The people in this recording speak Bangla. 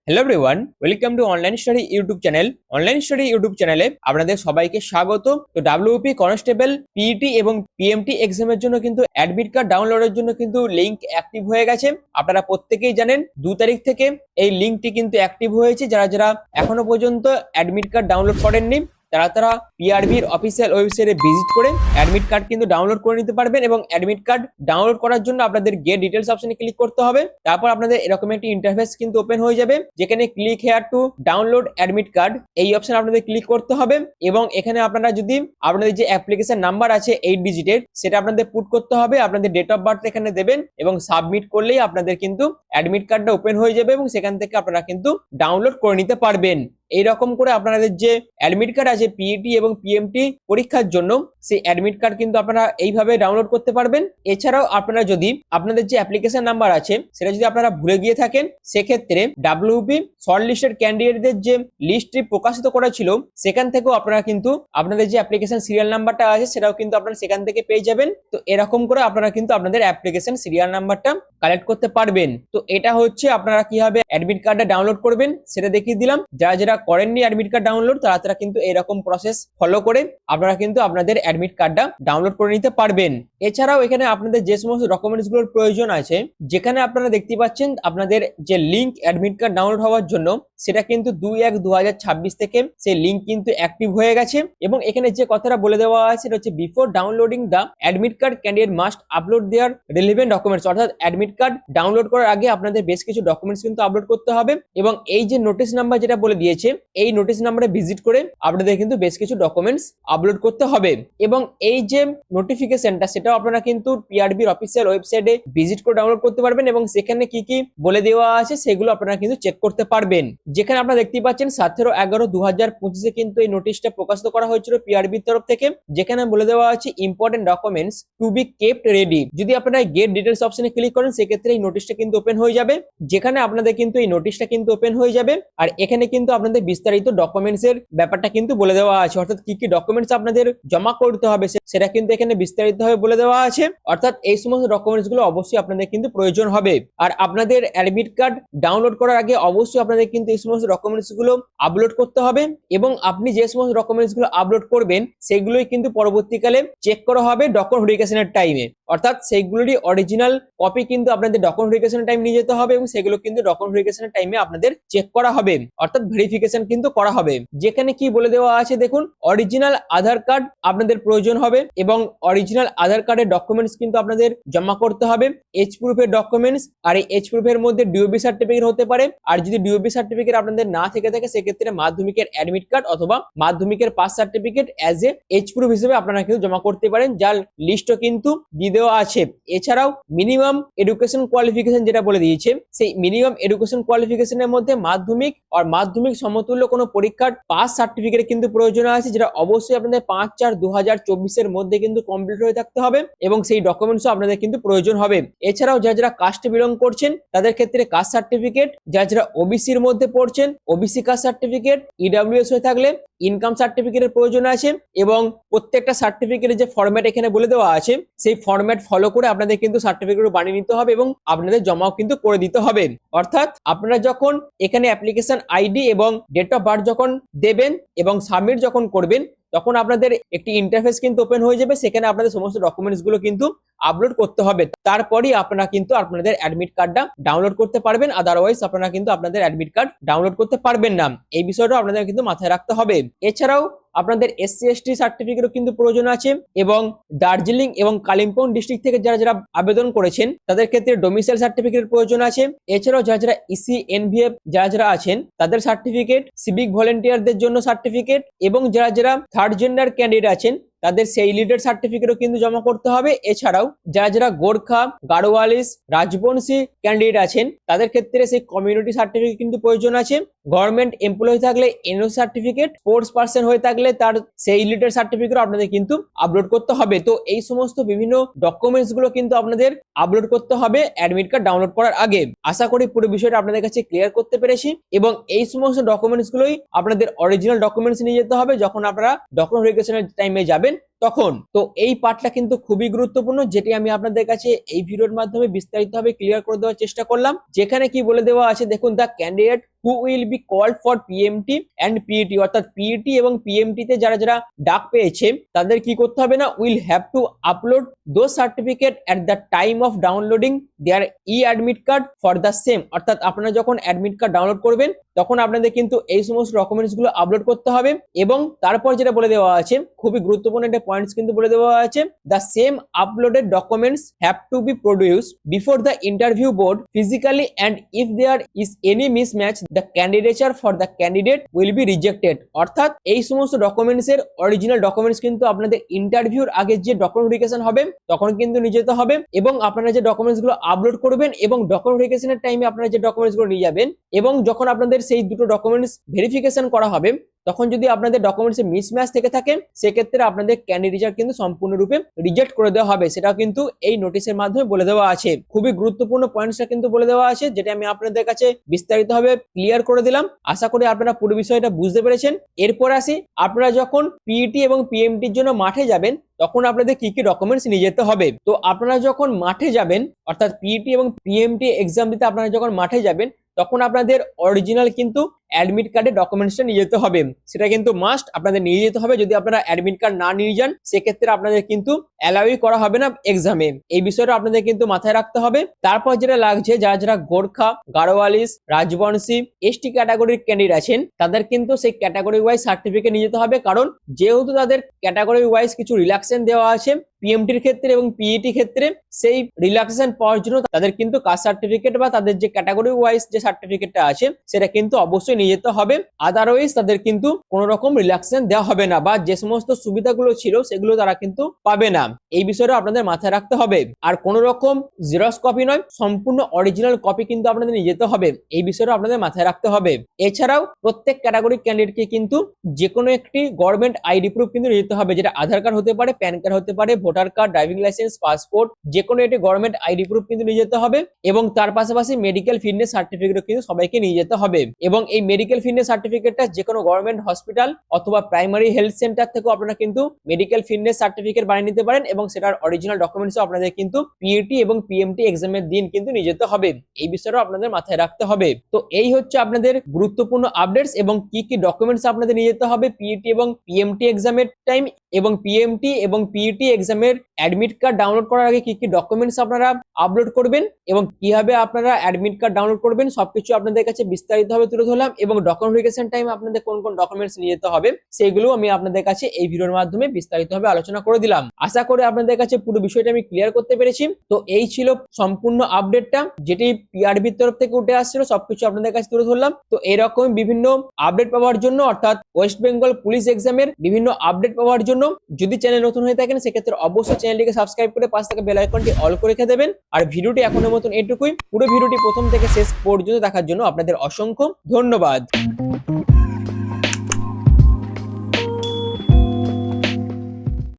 Hello everyone, welcome to online study YouTube channel. Online study YouTube চ্যানেলে আপনাদের সবাইকে স্বাগত। তো ডাব্লিউপি কনস্টেবল, পিইটি এবং পিএমটি এক্সামের জন্য কিন্তু অ্যাডমিট কার্ড ডাউনলোডের জন্য কিন্তু লিংক অ্যাক্টিভ হয়ে গেছে। আপনারা প্রত্যেকেই জানেন 2 তারিখ থেকে এই লিংকটি কিন্তু অ্যাক্টিভ হয়েছে। যারা যারা এখনো পর্যন্ত অ্যাডমিট কার্ড ডাউনলোড করেননি তারা পিআরবির অফিসিয়াল ওয়েবসাইটে ভিজিট করে অ্যাডমিট কার্ড কিন্তু ডাউনলোড করে নিতে পারবেন। এবং অ্যাডমিট কার্ড ডাউনলোড করার জন্য আপনাদের গেট ডিটেলস অপশনে ক্লিক করতে হবে। তারপর আপনাদের এরকম একটি ইন্টারফেস কিন্তু ওপেন হয়ে যাবে, যেখানে click here to download admit card এই অপশন আপনাদের ক্লিক করতে হবে। এবং এখানে আপনারা যদি আপনাদের যে অ্যাপ্লিকেশন নাম্বার আছে 8 ডিজিটের, সেটা আপনাদের পুট করতে হবে। আপনাদের ডেট অফ বার্থ এখানে দেবেন এবং সাবমিট করলেই আপনাদের কিন্তু অ্যাডমিট কার্ডটা ওপেন হয়ে যাবে এবং সেখান থেকে আপনারা কিন্তু ডাউনলোড করে নিতে পারবেন। এইরকম করে আপনাদের যে অ্যাডমিট কার্ড আছে পিইটি এবং পিএমটি পরীক্ষার জন্য, সেই অ্যাডমিট কার্ড কিন্তু আপনারা এইভাবে ডাউনলোড করতে পারবেন। এছাড়াও আপনারা যদি আপনাদের যে অ্যাপ্লিকেশন নাম্বার আছে সেটা যদি আপনারা ভুলে গিয়ে থাকেন, সেক্ষেত্রে ডাব্লিউপি শর্ট লিস্টেড ক্যান্ডিডেটদের যে লিস্টটি প্রকাশিত করা ছিল সেখান থেকেও আপনারা কিন্তু আপনাদের যে অ্যাপ্লিকেশন সিরিয়াল নাম্বারটা আছে সেটাও কিন্তু আপনারা সেখান থেকে পেয়ে যাবেন। তো এরকম করে আপনারা কিন্তু আপনাদের অ্যাপ্লিকেশন সিরিয়াল নাম্বারটা কালেক্ট করতে পারবেন। তো এটা হচ্ছে আপনারা কিভাবে অ্যাডমিট কার্ডটা ডাউনলোড করবেন সেটা দেখিয়ে দিলাম। যারা যারা করেননি অ্যাডমিট কার্ড ডাউনলোড তারা কিন্তু এরকম প্রসেস ফলো করে আপনারা কিন্তু আপনাদের অ্যাডমিট কার্ডটা ডাউনলোড করে নিতে পারবেন। এছাড়াও এখানে আপনাদের যে সমস্ত ডকুমেন্টস গুলোর প্রয়োজন আছে, যেখানে আপনারা দেখতে পাচ্ছেন আপনাদের যে লিংক অ্যাডমিট কার্ড ডাউনলোড হওয়ার জন্য, সেটা কিন্তু 2/1/2026 থেকে সেই লিংক কিন্তু অ্যাক্টিভ হয়ে গেছে। এবং এখানে যে কথাটা বলে দেওয়া আছে সেটা হচ্ছে before downloading the admit card candidate must upload their relevant documents. অর্থাৎ অ্যাডমিট কার্ড ডাউনলোড করার আগে আপনাদের বেশ কিছু ডকুমেন্টস কিন্তু আপলোড করতে হবে। এবং এই যে নোটিশ নাম্বার যেটা বলে দিয়েছে, এই নোটিশ নাম্বারে ভিজিট করে আপনাদের কিন্তু বেশ কিছু ডকুমেন্টস আপলোড করতে হবে। এবং এই যে নোটিফিকেশনটা সেটাও আপনারা কিন্তু পিআরবির অফিসিয়াল ওয়েবসাইটে ভিজিট করে ডাউনলোড করতে পারবেন। এবং সেখানে কি কি বলে দেওয়া আছে সেগুলো আপনারা কিন্তু চেক করতে পারবেন। যেখানে আপনারা দেখতে পাচ্ছেন 17/11/2025 কিন্তু এই নোটিশটা প্রকাশিত করা হয়েছিল পিআরবির তরফ থেকে, যেখানে বলে দেওয়া আছে important documents two be kept ready. যদি আপনারা গেট ডিটেলস অপশনে ক্লিক করেন সেক্ষেত্রে এই নোটিশটা কিন্তু ওপেন হয়ে যাবে, যেখানে আপনাদের কিন্তু এই নোটিশটা কিন্তু ওপেন হয়ে যাবে। আর এখানে কিন্তু আপনাদের বিস্তারিত ডকুমেন্টস এর ব্যাপারটা কিন্তু বলে দেওয়া আছে, অর্থাৎ কি কি ডকুমেন্টস আপনাদের জমা করতে হবে সেটা কিন্তু এখানে বিস্তারিতভাবে বলে দেওয়া আছে। অর্থাৎ এই সমস্ত ডকুমেন্টস গুলো অবশ্যই আপনাদের কিন্তু প্রয়োজন হবে। আর আপনাদের অ্যাডমিট কার্ড ডাউনলোড করার আগে অবশ্যই আপনাদের কিন্তু এই সমস্ত ডকুমেন্টস গুলো আপলোড করতে হবে। এবং আপনি যে সমস্ত ডকুমেন্টস গুলো আপলোড করবেন সেগুলোই কিন্তু পরবর্তীকালে চেক করা হবে ডকুমেন্ট ভেরিফিকেশনের টাইমে। অর্থাৎ সেইগুলোরই অরিজিনাল কপি কিন্তু আপনাদের ডকুমেন্ট ভেরিফিকেশনের টাইম নিয়ে যেতে হবে এবং সেগুলো কিন্তু ডকুমেন্ট ভেরিফিকেশনের টাইমে আপনাদের চেক করা হবে, অর্থাৎ ভেরিফিকেশন কিন্তু করা হবে। যেখানে কি বলে দেওয়া আছে দেখুন, অরিজিনাল আধার কার্ড আপনাদের প্রয়োজন হবে এবং অরিজিনাল আধার কার্ডের ডকুমেন্টস কিন্তু আপনাদের জমা করতে হবে। এজ প্রুফের ডকুমেন্টস, আর এই এজ প্রুফের মধ্যে ডিওবি সার্টিফিকেট হতে পারে। আর যদি ডিওবি সার্টিফিকেট আপনাদের না থেকে থাকে সেক্ষেত্রে মাধ্যমিকের অ্যাডমিট কার্ড অথবা মাধ্যমিকের pass certificate as a age proof হিসেবে আপনারা কিন্তু জমা করতে পারেন, যার লিস্টও কিন্তু দিয়ে দেওয়া আছে। এছাড়াও মিনিমাম এডুকেশন কোয়ালিফিকেশন যেটা বলে দিয়েছে, সেই মিনিমাম এডুকেশন কোয়ালিফিকেশনের মধ্যে মাধ্যমিক আর মাধ্যমিক সমতুল্য কোনো পরীক্ষার পাস সার্টিফিকেট কিন্তু প্রয়োজন আছে, যেটা অবশ্যই আপনাদের 5/4/2024 এর মধ্যে কিন্তু কমপ্লিট হয়ে থাকতে হবে এবং সেই ডকুমেন্টসও আপনাদের কিন্তু প্রয়োজন হবে। এছাড়াও যারা যারা কাস্টে বিলং করছেন তাদের ক্ষেত্রে কাস্ট সার্টিফিকেট, যারা যারা ওবিসির মধ্যে পড়ছেন ওবিসি কাস্ট সার্টিফিকেট, ইডব্লিউএস হয়ে থাকলে ইনকাম সার্টিফিকেটের প্রয়োজন আছে। এবং প্রত্যেকটা সার্টিফিকেটের যে ফরম্যাট এখানে বলে দেওয়া আছে সেই ফরম্যাট ফলো করে আপনাদের কিন্তু সার্টিফিকেট বানিয়ে নিতে হবে এবং আপনাদের জমাও কিন্তু করে দিতে হবে। অর্থাৎ আপনারা যখন এখানে অ্যাপ্লিকেশন আইডি এবং ডেট অফ বার্থ যখন দেবেন এবং সাবমিট যখন করবেন, তখন আপনাদের একটি ইন্টারফেস কিন্তু ওপেন হয়ে যাবে। সেখানে আপনাদের সমস্ত ডকুমেন্টস গুলো কিন্তু আপলোড করতে হবে। তারপরই আপনারা কিন্তু আপনাদের অ্যাডমিট কার্ডটা ডাউনলোড করতে পারবেন। আদারওয়াইজ আপনারা কিন্তু আপনাদের অ্যাডমিট কার্ড ডাউনলোড করতে পারবেন না। এই বিষয়টা আপনাদের কিন্তু মাথায় রাখতে হবে। এছাড়াও আপনাদের SC/ST সার্টিফিকেটও কিন্তু প্রয়োজন আছে। এবং দার্জিলিং এবং কালিম্পং ডিস্ট্রিক্ট থেকে যারা যারা আবেদন করেছেন তাদের ক্ষেত্রে ডোমিসাইল সার্টিফিকেটের প্রয়োজন আছে। এছাড়াও যারা যারা EC NVF যারা যারা আছেন তাদের সার্টিফিকেট, সিভিক ভলেন্টিয়ারদের জন্য সার্টিফিকেট, এবং যারা যারা থার্ড জেন্ডার ক্যান্ডিডেট আছেন তাদের সেই লিডার সার্টিফিকেটও কিন্তু জমা করতে হবে। এছাড়াও যারা যারা গোর্খা, গাড়োয়ালিস, রাজবংশী ক্যান্ডিডেট আছেন তাদের ক্ষেত্রে সেই কমিউনিটি সার্টিফিকেট কিন্তু প্রয়োজন আছে। গভর্নমেন্ট এমপ্লয়ি থাকলে এনও সার্টিফিকেট, স্পোর্টস পার্সন হয়ে থাকলে তার সেই লিডার সার্টিফিকেট আপনাদের কিন্তু আপলোড করতে হবে। তো এই সমস্ত বিভিন্ন ডকুমেন্টস গুলো কিন্তু আপনাদের আপলোড করতে হবে অ্যাডমিট কার্ড ডাউনলোড করার আগে। আশা করি পুরো বিষয়টা আপনাদের কাছে ক্লিয়ার করতে পেরেছি। এবং এই সমস্ত ডকুমেন্টস গুলোই আপনাদের অরিজিনাল ডকুমেন্টস নিয়ে যেতে হবে যখন আপনারা ডকুমেন্ট ভেরিফিকেশনের টাইমে যাবেন তখন। তো এই পার্টটা কিন্তু খুবই গুরুত্বপূর্ণ, যেটি আমি আপনাদের কাছে এই ভিডিওর মাধ্যমে বিস্তারিতভাবে ক্লিয়ার করে দেওয়ার চেষ্টা করলাম। যেখানে কি বলে দেওয়া আছে দেখুন, the candidate who will be called for PMT and PET, অর্থাৎ পিইটি এবং পিএমটি তে যারা যারা ডাক পেয়েছে তাদের কি করতে হবে না, will have to upload those certificate at the time of downloading their e admit card for the same. অর্থাৎ আপনারা যখন অ্যাডমিট কার্ড ডাউনলোড করবেন তখন আপনাদের কিন্তু এই সমস্ত ডকুমেন্টস গুলো আপলোড করতে হবে। এবং তারপর যেটা বলে দেওয়া আছে, খুবই গুরুত্বপূর্ণ একটা পয়েন্টস কিন্তু বলে দেওয়া আছে, the same uploaded documents have to be produce before the interview board physically and if there is any mismatch the candidature for the candidate will be rejected. অর্থাৎ এই সমস্ত ডকুমেন্টস এর অরিজিনাল ডকুমেন্টস কিন্তু আপনাদের ইন্টারভিউর আগে যে ডকুমেন্ট ভেরিফিকেশন হবে তখন কিন্তু নিয়ে যেতে হবে, এবং আপনারা যে ডকুমেন্টস গুলো আপলোড করবেন এবং ডকুমেন্ট ভেরিফিকেশনের টাইমে আপনারা যে ডকুমেন্টস গুলো নিয়ে যাবেন এবং যখন আপনাদের সেই দুটো ডকুমেন্টস ভেরিফিকেশন করা হবে তখন যদি আপনাদের ডকুমেন্টসে মিসম্যাচ থেকে থাকে সেক্ষেত্রে আপনাদের ক্যান্ডিডেট কিন্তু সম্পূর্ণরূপে রিজেক্ট করে দেওয়া হবে। সেটাও কিন্তু এই নোটিশের মাধ্যমে বলে দেওয়া আছে। খুবই গুরুত্বপূর্ণ পয়েন্টসটা কিন্তু বলে দেওয়া আছে, যেটা আমি আপনাদের কাছে বিস্তারিতভাবে ক্লিয়ার করে দিলাম। আশা করি আপনারা পুরো বিষয়টা বুঝতে পেরেছেন। এরপর আসি, আপনারা যখন পিইটি এবং পিএমটির জন্য মাঠে যাবেন তখন আপনাদের কি কি ডকুমেন্টস নিয়ে যেতে হবে। তো আপনারা যখন মাঠে যাবেন, অর্থাৎ পিইটি এবং পিএমটি এক্সাম দিতে আপনারা যখন মাঠে যাবেন তখন আপনাদের অরিজিনাল কিন্তু অ্যাডমিট কার্ডের ডকুমেন্টসটা নিয়ে যেতে হবে। সেটা কিন্তু মাস্ট আপনাদের নিয়ে যেতে হবে। যদি আপনারা অ্যাডমিট কার্ড না নিয়ে যান সেক্ষেত্রে আপনাদের কিন্তু অ্যালাউই করা হবে না এক্সামে। এই বিষয়টা আপনাদের কিন্তু মাথায় রাখতে হবে। তারপর যেটা লাগছে, যারা যারা গোর্খা, গাড়োয়ালিস, রাজবংশী, এসটি ক্যাটাগরির ক্যান্ডিডেট আছেন তাদের কিন্তু সেই ক্যাটাগরি ওয়াইজ সার্টিফিকেট নিয়ে যেতে হবে, কারণ যেহেতু তাদের ক্যাটাগরি ওয়াইজ কিছু রিল্যাক্সেশন দেওয়া আছে পিএমটির ক্ষেত্রে এবং পিইটি ক্ষেত্রে, সেই রিল্যাক্সেশন পাওয়ার জন্য তাদের কিন্তু কাস্ট সার্টিফিকেট বা তাদের যে ক্যাটাগরি ওয়াইজ যে সার্টিফিকেটটা আছে সেটা কিন্তু অবশ্যই নিয়ে যেতে হবে। আদারওয়াইজ তাদের কিন্তু কোনো রকম রিল্যাক্সেশন দেওয়া হবে না, বা যে সমস্ত সুবিধাগুলো ছিল সেগুলো তারা কিন্তু পাবে না। এই বিষয়টা আপনাদের মাথায় রাখতে হবে। আর কোনো রকম জেরক্স কপি নয়, সম্পূর্ণ অরিজিনাল কপি কিন্তু আপনাদের নিয়ে যেতে হবে। এই বিষয়টা আপনাদের মাথায় রাখতে হবে। এছাড়াও প্রত্যেক ক্যাটাগরি ক্যান্ডিডেটকে কিন্তু যে কোনো একটি গভর্নমেন্ট আইডি প্রুফ কিন্তু নিয়ে যেতে হবে, যেটা আধার কার্ড হতে পারে, প্যান কার্ড হতে পারে, voter card, driving licence, passport, যে কোনো একটি গভর্নমেন্ট আইডি প্রুফ কিন্তু নিয়ে যেতে হবে। এবং তার পাশাপাশি মেডিকেল ফিটনেস সার্টিফিকেট কিন্তু সবাইকে নিয়ে যেতে হবে। এবং এই মেডিকেল ফিটনেস সার্টিফিকেটটা যে কোনো গভর্নমেন্ট হসপিটাল অথবা প্রাইমারি হেলথ সেন্টার থেকেও আপনারা কিন্তু মেডিকেল ফিটনেস সার্টিফিকেট বানিয়ে নিতে পারেন, এবং সেটার অরিজিনাল ডকুমেন্টসও আপনাদের কিন্তু পিইটি এবং পিএমটি এক্সামের দিন কিন্তু নিয়ে যেতে হবে। এই বিষয়টা আপনাদের মাথায় রাখতে হবে। তো এই হচ্ছে আপনাদের গুরুত্বপূর্ণ আপডেটস এবং কি কি ডকুমেন্টস আপনাদের নিয়ে যেতে হবে পিইটি এবং পিএমটি এক্সামের টাইম, এবং পিএমটি এবং পিইটি এক্সামের অ্যাডমিট কার্ড ডাউনলোড করার আগে কি কি ডকুমেন্টস আপনারা আপলোড করবেন এবং কিভাবে আপনারা অ্যাডমিট কার্ড ডাউনলোড করবেন সবকিছু আপনাদের কাছে বিস্তারিতভাবে তুলে ধরলাম। এবং ডকুমেন্টেশন টাইম আপনাদের কোন কোন ডকুমেন্টস নিয়ে যেতে হবে সেগুলো আমি আপনাদের কাছে এই ভিডিওর মাধ্যমে বিস্তারিতভাবে আলোচনা করে দিলাম। আশা করি আপনাদের কাছে পুরো বিষয়টা আমি ক্লিয়ার করতে পেরেছি। তো এই ছিল সম্পূর্ণ আপডেটটা, যেটি পিআরবির তরফ থেকে উঠে আসছিল, সবকিছু আপনাদের কাছে তুলে ধরলাম। তো এরকম বিভিন্ন আপডেট পাওয়ার জন্য, অর্থাৎ ওয়েস্ট বেঙ্গল পুলিশ এক্সামের বিভিন্ন আপডেট পাওয়ার জন্য যদি চ্যানেল নতুন হয়ে থাকেন সেক্ষেত্রে অবশ্যই চ্যানেলটিকে সাবস্ক্রাইব করে পাশে থাকা বেল আইকনটি অল করে রেখে দেবেন। আর ভিডিওটি এখনের মতন এটুকুই। পুরো ভিডিওটি প্রথম থেকে শেষ পর্যন্ত দেখার জন্য আপনাদের অসংখ্য ধন্যবাদ।